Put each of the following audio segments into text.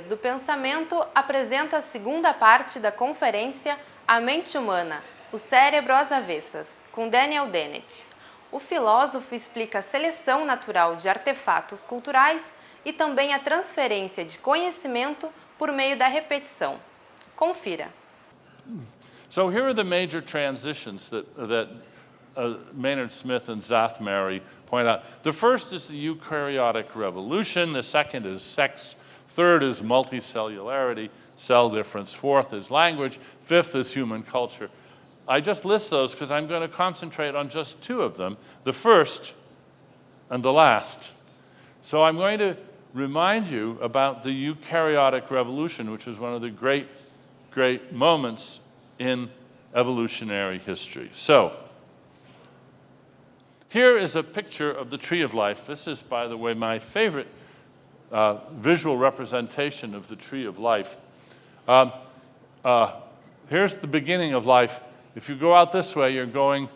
Fronteiras do Pensamento apresenta a segunda parte da conferência A Mente Humana, o Cérebro às Avessas, com Daniel Dennett. O filósofo explica a seleção natural de artefatos culturais e também a transferência de conhecimento por meio da repetição. Confira. So here are the major transitions that Maynard Smith and Zathmary point out. The first is the Eukaryotic Revolution. The second is sex. Third is multicellularity, cell difference. Fourth is language. Fifth is human culture. I just list those because I'm going to concentrate on just two of them, the first and the last. So I'm going to remind you about the Eukaryotic Revolution, which was one of the great moments in evolutionary history. So, here is a picture of the tree of life. This is, by the way, my favorite visual representation of the tree of life. Here's the beginning of life. If you go out this way, you're going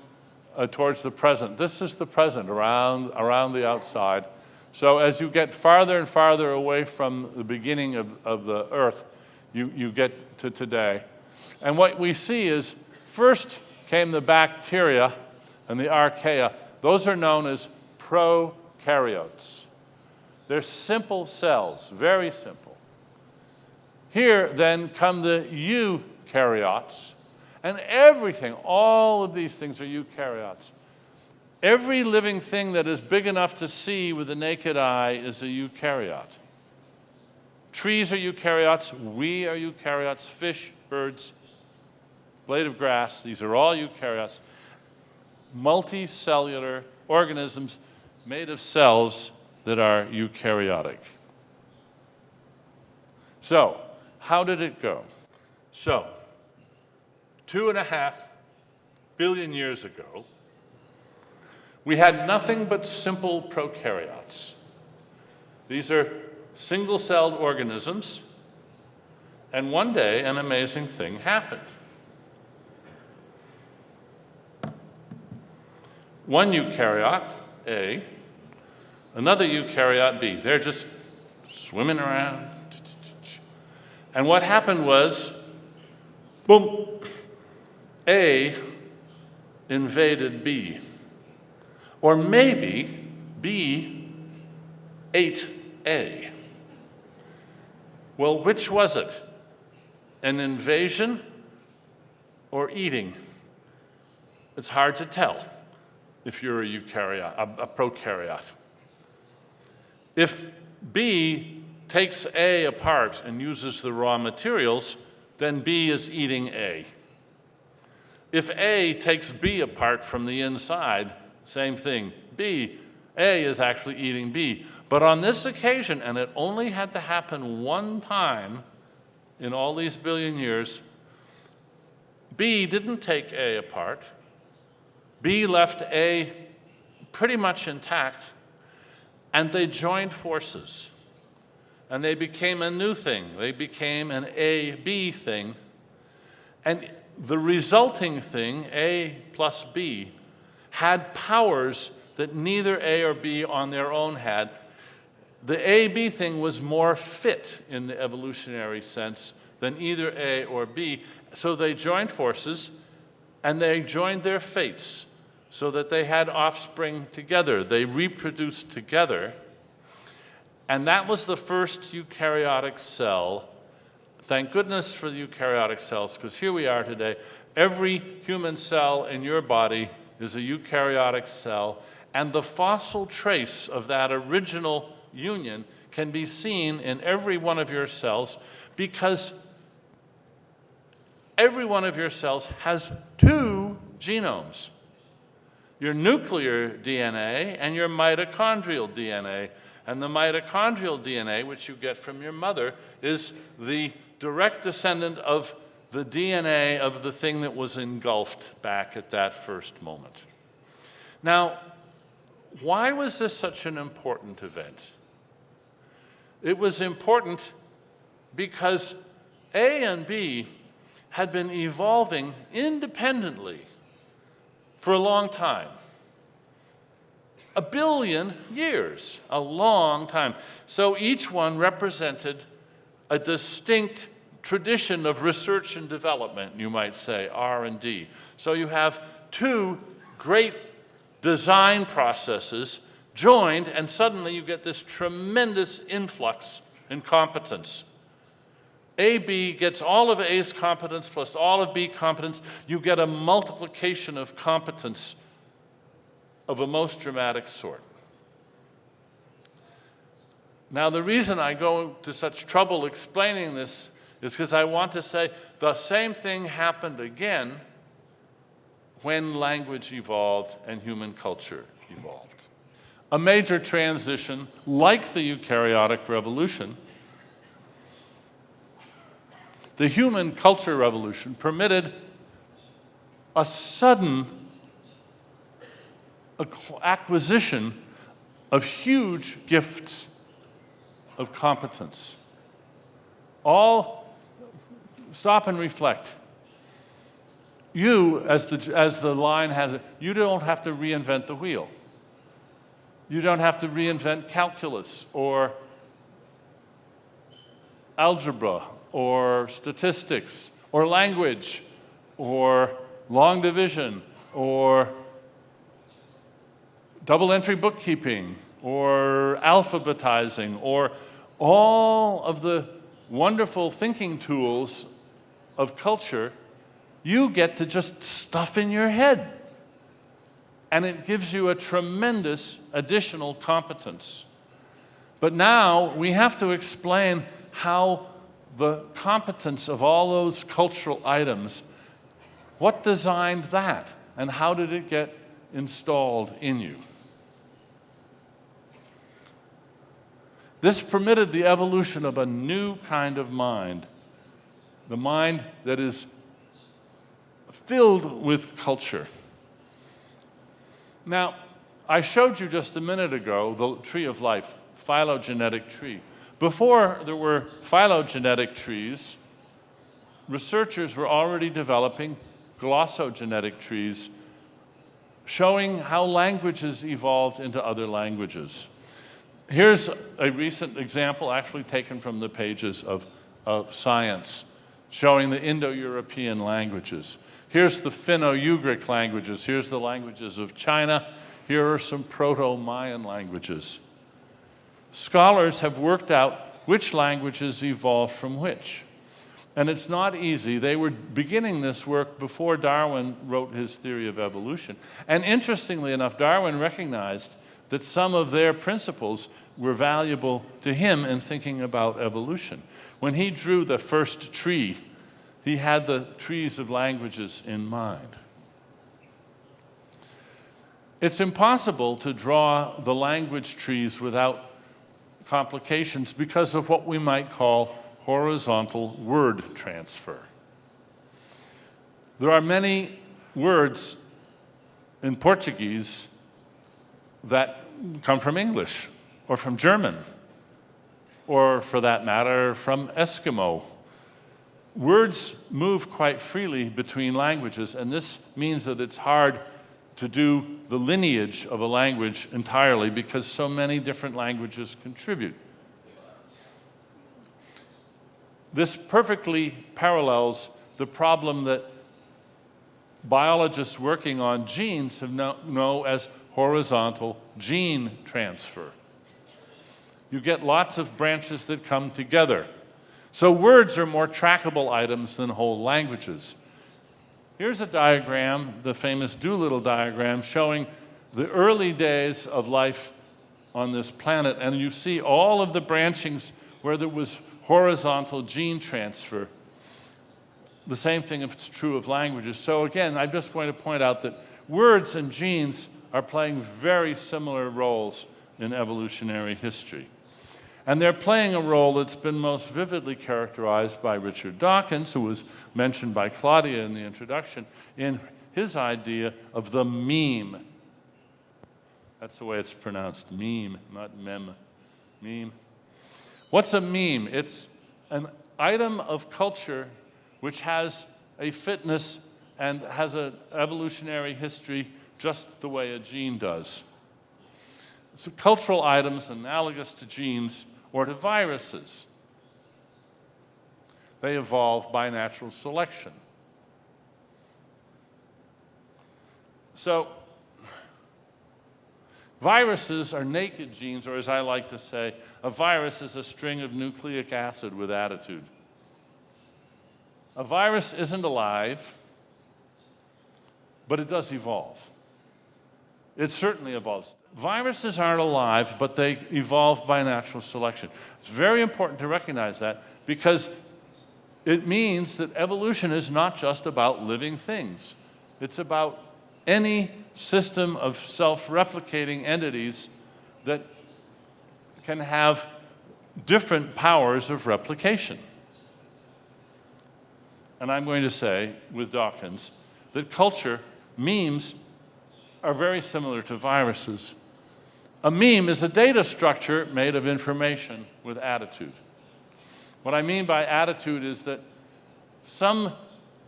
towards the present. This is the present around the outside. So as you get farther and farther away from the beginning of the earth, you get to today. And what we see is first came the bacteria and the archaea. Those are known as prokaryotes. They're simple cells, very simple. Here then come the eukaryotes, and everything, all of these things are eukaryotes. Every living thing that is big enough to see with the naked eye is a eukaryote. Trees are eukaryotes, we are eukaryotes, fish, birds, blade of grass, these are all eukaryotes. Multicellular organisms made of cells that are eukaryotic. So, how did it go? So, 2.5 billion years ago, we had nothing but simple prokaryotes. These are single-celled organisms, and one day an amazing thing happened. One eukaryote, A, another eukaryote, B. They're just swimming around. And what happened was, boom, A invaded B. Or maybe B ate A. Well, which was it? An invasion or eating? It's hard to tell if you're a eukaryote, a prokaryote. If B takes A apart and uses the raw materials, then B is eating A. If A takes B apart from the inside, same thing. A is actually eating B. But on this occasion, and it only had to happen one time in all these billion years, B didn't take A apart. B left A pretty much intact, and they joined forces. And they became a new thing. They became an A-B thing. And the resulting thing, A plus B, had powers that neither A or B on their own had. The A-B thing was more fit in the evolutionary sense than either A or B. So they joined forces, and they joined their fates so that they had offspring together. They reproduced together. And that was the first eukaryotic cell. Thank goodness for the eukaryotic cells, because here we are today. Every human cell in your body is a eukaryotic cell, and the fossil trace of that original union can be seen in every one of your cells, because every one of your cells has two genomes. Your nuclear DNA and your mitochondrial DNA. And the mitochondrial DNA, which you get from your mother, is the direct descendant of the DNA of the thing that was engulfed back at that first moment. Now, why was this such an important event? It was important because A and B had been evolving independently for a long time. 1 billion years, a long time. So each one represented a distinct tradition of research and development, you might say, R&D. So you have two great design processes joined, and suddenly you get this tremendous influx in competence. AB gets all of A's competence plus all of B competence. You get a multiplication of competence of a most dramatic sort. Now, the reason I go to such trouble explaining this is because I want to say the same thing happened again when language evolved and human culture evolved. A major transition, like the Eukaryotic Revolution, the human culture revolution permitted a sudden acquisition of huge gifts of competence. All stop and reflect. You, as the line has it, you don't have to reinvent the wheel. You don't have to reinvent calculus or algebra or statistics or language or long division or double entry bookkeeping or alphabetizing or all of the wonderful thinking tools of culture. You get to just stuff in your head. And it gives you a tremendous additional competence. But now we have to explain how the competence of all those cultural items, what designed that, and how did it get installed in you? This permitted the evolution of a new kind of mind, the mind that is filled with culture. Now, I showed you just a minute ago the tree of life, phylogenetic tree. Before there were phylogenetic trees, researchers were already developing glossogenetic trees, showing how languages evolved into other languages. Here's a recent example, actually taken from the pages of Science, showing the Indo-European languages. Here's the Finno-Ugric languages. Here's the languages of China. Here are some Proto-Mayan languages. Scholars have worked out which languages evolved from which. And it's not easy. They were beginning this work before Darwin wrote his theory of evolution. And interestingly enough, Darwin recognized that some of their principles were valuable to him in thinking about evolution. When he drew the first tree, he had the trees of languages in mind. It's impossible to draw the language trees without complications because of what we might call horizontal word transfer. There are many words in Portuguese that come from English or from German, or for that matter, from Eskimo. Words move quite freely between languages, and this means that it's hard to do the lineage of a language entirely because so many different languages contribute. This perfectly parallels the problem that biologists working on genes have know as horizontal gene transfer. You get lots of branches that come together. So words are more trackable items than whole languages. Here's a diagram, the famous Doolittle diagram, showing the early days of life on this planet. And you see all of the branchings where there was horizontal gene transfer. The same thing if it's true of languages. So again, I'm just going to point out that words and genes are playing very similar roles in evolutionary history. And they're playing a role that's been most vividly characterized by Richard Dawkins, who was mentioned by Claudia in the introduction, in his idea of the meme. That's the way it's pronounced, meme, not mem, meme. What's a meme? It's an item of culture which has a fitness and has an evolutionary history just the way a gene does. It's cultural items analogous to genes or to viruses. They evolve by natural selection. So, viruses are naked genes, or as I like to say, a virus is a string of nucleic acid with attitude. A virus isn't alive, but it does evolve. It certainly evolves. Viruses aren't alive, but they evolve by natural selection. It's very important to recognize that because it means that evolution is not just about living things. It's about any system of self-replicating entities that can have different powers of replication. And I'm going to say, with Dawkins, that culture, memes, are very similar to viruses. A meme is a data structure made of information with attitude. What I mean by attitude is that some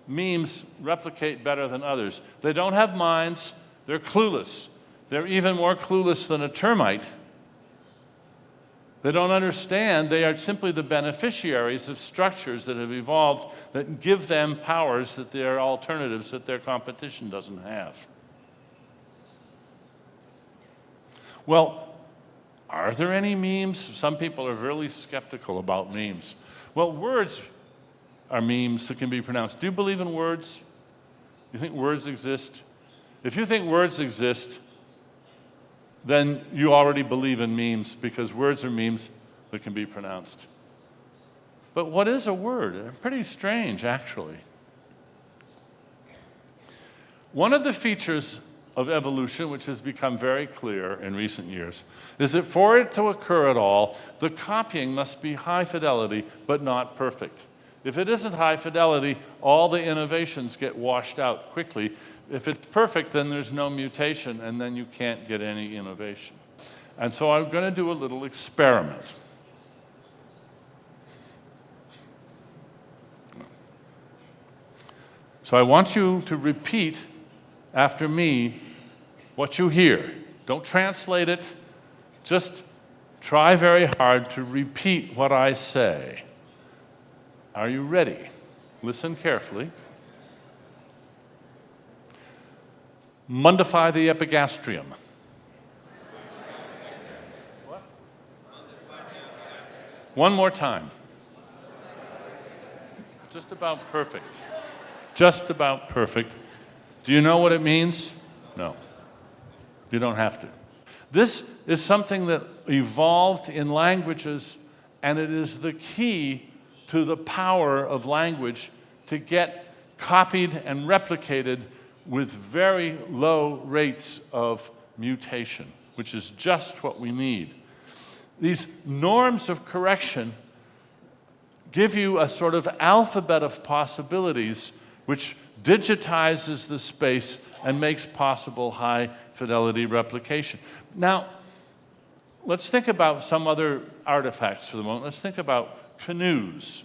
memes replicate better than others. They don't have minds, they're clueless. They're even more clueless than a termite. They don't understand, they are simply the beneficiaries of structures that have evolved that give them powers that they are alternatives that their competition doesn't have. Well, are there any memes? Some people are really skeptical about memes. Well, words are memes that can be pronounced. Do you believe in words? You think words exist? If you think words exist, then you already believe in memes because words are memes that can be pronounced. But what is a word? Pretty strange, actually. One of the features of evolution, which has become very clear in recent years, is that for it to occur at all, the copying must be high fidelity, but not perfect. If it isn't high fidelity, all the innovations get washed out quickly. If it's perfect, then there's no mutation, and then you can't get any innovation. And so I'm going to do a little experiment. So I want you to repeat after me what you hear. Don't translate it. Just try very hard to repeat what I say. Are you ready? Listen carefully. Mundify the epigastrium. What? One more time. Just about perfect. Just about perfect. Do you know what it means? No. You don't have to. This is something that evolved in languages, and it is the key to the power of language to get copied and replicated with very low rates of mutation, which is just what we need. These norms of correction give you a sort of alphabet of possibilities which digitizes the space and makes possible high fidelity replication. Now, let's think about some other artifacts for the moment. Let's think about canoes.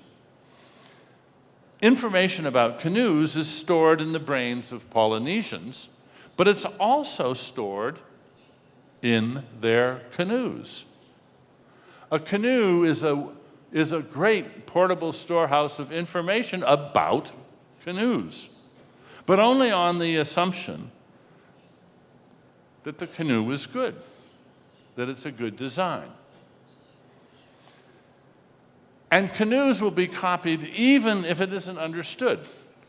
Information about canoes is stored in the brains of Polynesians, but it's also stored in their canoes. A canoe is a great portable storehouse of information about canoes, but only on the assumption that the canoe is good, that it's a good design. And canoes will be copied even if it isn't understood.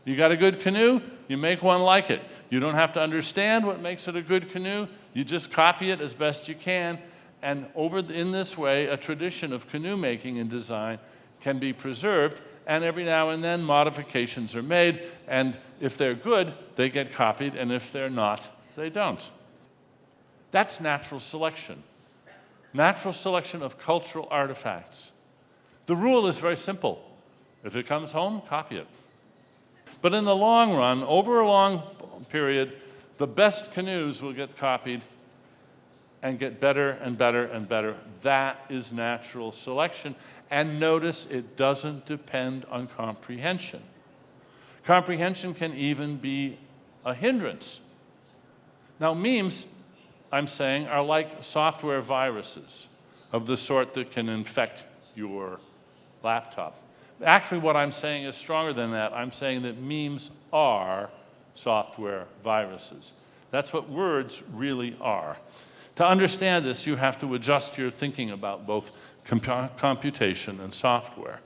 You got a good canoe, you make one like it. You don't have to understand what makes it a good canoe, you just copy it as best you can, and in this way, a tradition of canoe making and design can be preserved, and every now and then modifications are made, and if they're good, they get copied, and if they're not, they don't. That's natural selection. Natural selection of cultural artifacts. The rule is very simple. If it comes home, copy it. But in the long run, over a long period, the best canoes will get copied and get better and better and better. That is natural selection. And notice it doesn't depend on comprehension. Comprehension can even be a hindrance. Now, memes, I'm saying, are like software viruses of the sort that can infect your laptop. Actually, what I'm saying is stronger than that. I'm saying that memes are software viruses. That's what words really are. To understand this, you have to adjust your thinking about both computation and software.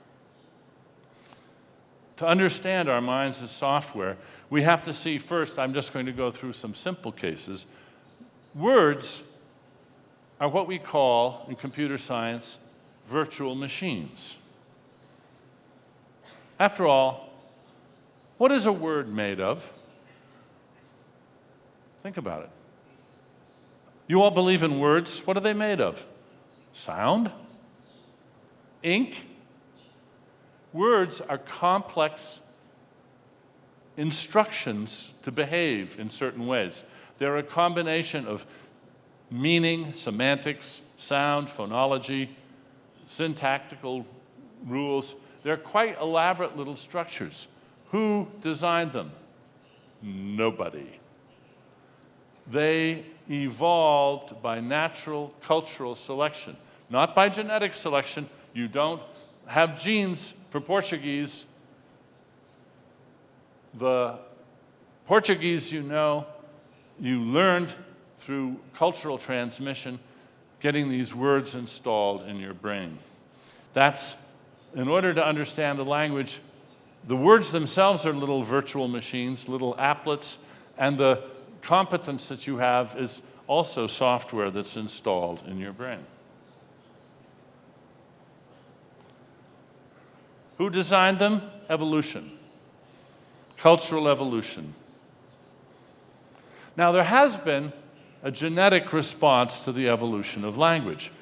To understand our minds as software, we have to see first, I'm just going to go through some simple cases. Words are what we call, in computer science, virtual machines. After all, what is a word made of? Think about it. You all believe in words. What are they made of? Sound? Ink? Words are complex instructions to behave in certain ways. They're a combination of meaning, semantics, sound, phonology, syntactical rules. They're quite elaborate little structures. Who designed them? Nobody. They evolved by natural cultural selection, not by genetic selection. You don't have genes for Portuguese. The Portuguese you know, you learned through cultural transmission, getting these words installed in your brain. That's, in order to understand the language, the words themselves are little virtual machines, little applets, and the competence that you have is also software that's installed in your brain. Who designed them? Evolution. Cultural evolution. Now, there has been a genetic response to the evolution of language.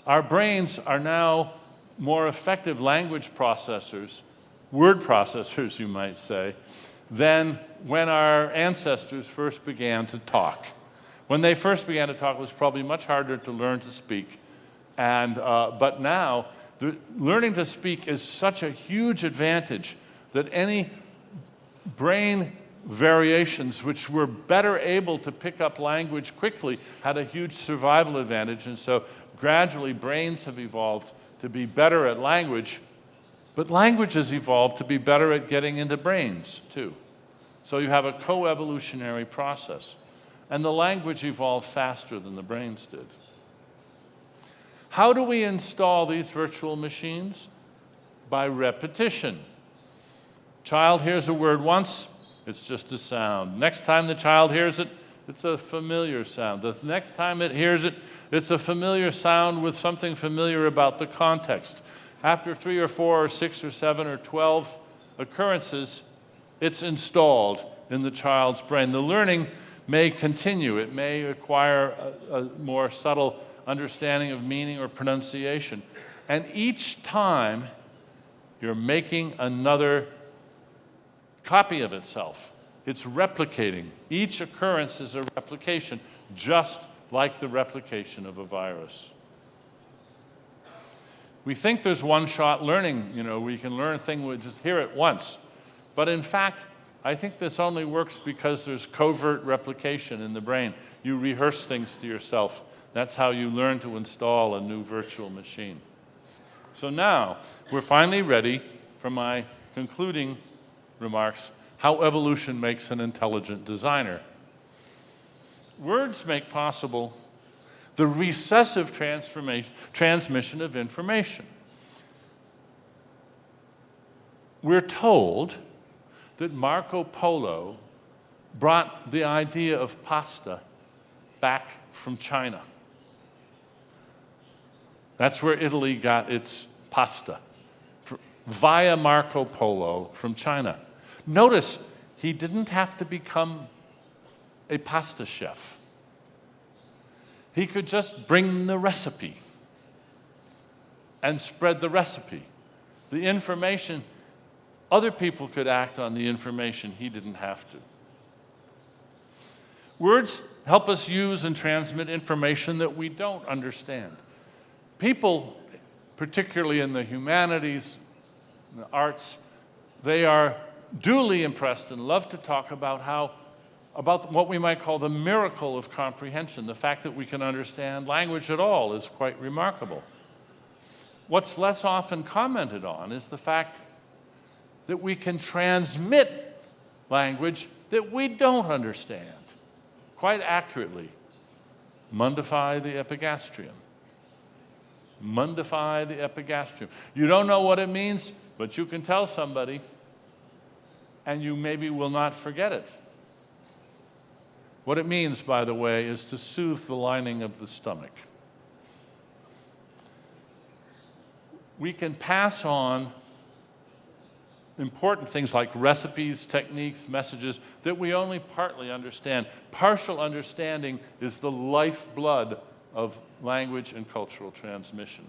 Our brains are now more effective language processors, word processors, you might say, than when our ancestors first began to talk. When they first began to talk, it was probably much harder to learn to speak. But now, learning to speak is such a huge advantage that any brain variations which were better able to pick up language quickly had a huge survival advantage. And so gradually brains have evolved to be better at language, but language has evolved to be better at getting into brains too. So you have a co-evolutionary process. And the language evolved faster than the brains did. How do we install these virtual machines? By repetition. Child hears a word once, it's just a sound. Next time the child hears it, it's a familiar sound. The next time it hears it, it's a familiar sound with something familiar about the context. After 3 or 4 or 6 or 7 or 12 occurrences, it's installed in the child's brain. The learning may continue. It may acquire a more subtle understanding of meaning or pronunciation. And each time, you're making another copy of itself. It's replicating. Each occurrence is a replication, just like the replication of a virus. We think there's one-shot learning, we can learn a thing, we just hear it once. But in fact, I think this only works because there's covert replication in the brain. You rehearse things to yourself. That's how you learn to install a new virtual machine. So now, we're finally ready for my concluding remarks, how evolution makes an intelligent designer. Words make possible the recessive transmission of information. We're told that Marco Polo brought the idea of pasta back from China. That's where Italy got its pasta, via Marco Polo from China. Notice, he didn't have to become a pasta chef. He could just bring the recipe and spread the recipe. The information, other people could act on the information, he didn't have to. Words help us use and transmit information that we don't understand. People, particularly in the humanities, the arts, they are duly impressed and love to talk about what we might call the miracle of comprehension. The fact that we can understand language at all is quite remarkable. What's less often commented on is the fact that we can transmit language that we don't understand quite accurately. Mundify the epigastrium. Mundify the epigastrium. You don't know what it means, but you can tell somebody, and you maybe will not forget it. What it means, by the way, is to soothe the lining of the stomach. We can pass on important things like recipes, techniques, messages that we only partly understand. Partial understanding is the lifeblood of language and cultural transmission.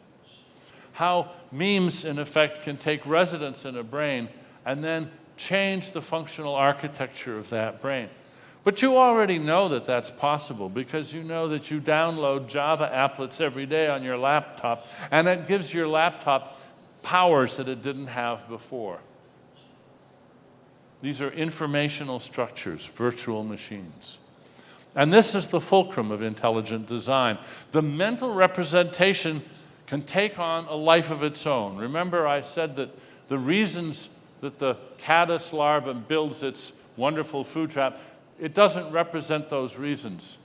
How memes, in effect, can take residence in a brain and then change the functional architecture of that brain. But you already know that that's possible because you know that you download Java applets every day on your laptop, and it gives your laptop powers that it didn't have before. These are informational structures, virtual machines. And this is the fulcrum of intelligent design. The mental representation can take on a life of its own. Remember, I said that the reasons that the caddis larva builds its wonderful food trap, it doesn't represent those reasons.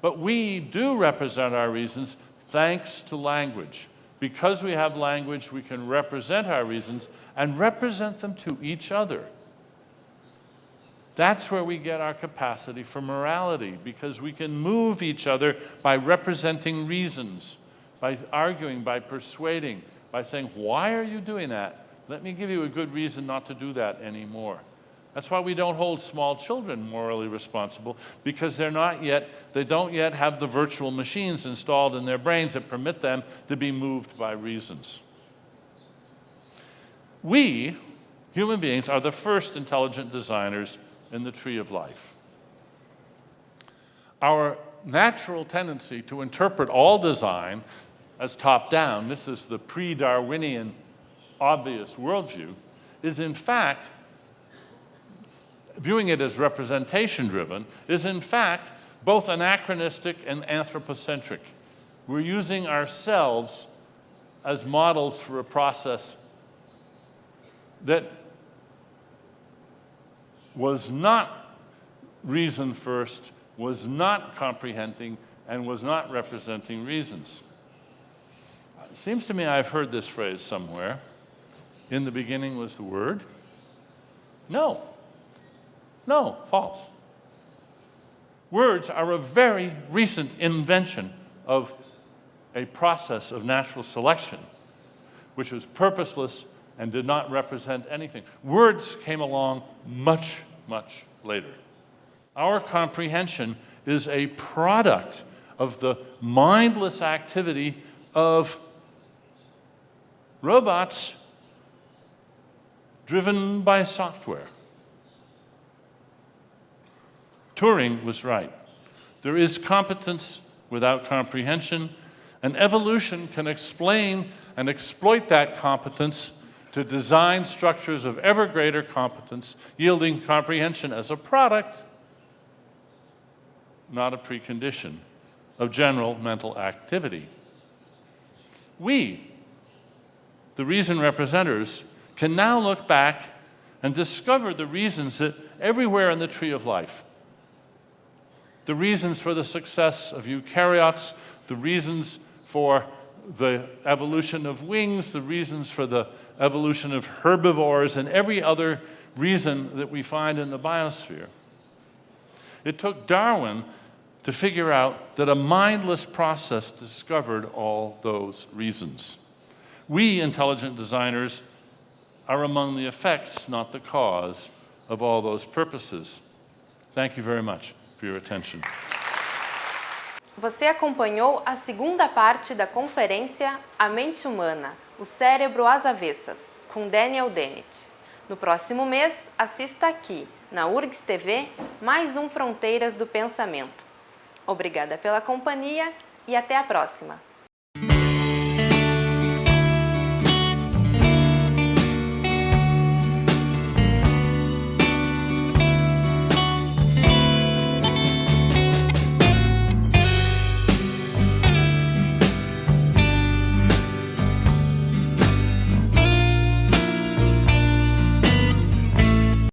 But we do represent our reasons thanks to language. Because we have language, we can represent our reasons and represent them to each other. That's where we get our capacity for morality, because we can move each other by representing reasons, by arguing, by persuading, by saying, why are you doing that? Let me give you a good reason not to do that anymore. That's why we don't hold small children morally responsible, because they don't yet have the virtual machines installed in their brains that permit them to be moved by reasons. We, human beings, are the first intelligent designers in the tree of life. Our natural tendency to interpret all design as top-down, this is the pre-Darwinian obvious worldview, is in fact, viewing it as representation-driven, is in fact both anachronistic and anthropocentric. We're using ourselves as models for a process that was not reason first, was not comprehending, and was not representing reasons. It seems to me I've heard this phrase somewhere. In the beginning was the Word. No. No, false. Words are a very recent invention of a process of natural selection, which was purposeless and did not represent anything. Words came along much, much later. Our comprehension is a product of the mindless activity of robots driven by software. Turing was right. There is competence without comprehension, and evolution can explain and exploit that competence to design structures of ever greater competence, yielding comprehension as a product, not a precondition, of general mental activity. We, the reason representers, can now look back and discover the reasons that everywhere in the tree of life, the reasons for the success of eukaryotes, the reasons for the evolution of wings, the reasons for the evolution of herbivores, and every other reason that we find in the biosphere. It took Darwin to figure out that a mindless process discovered all those reasons. We, intelligent designers, are among the effects, not the cause, of all those purposes. Thank you very much for your attention. Você acompanhou a segunda parte da conferência A Mente Humana, o Cérebro às Avessas, com Daniel Dennett. No próximo mês, assista aqui, na URGS TV, mais um Fronteiras do Pensamento. Obrigada pela companhia e até a próxima!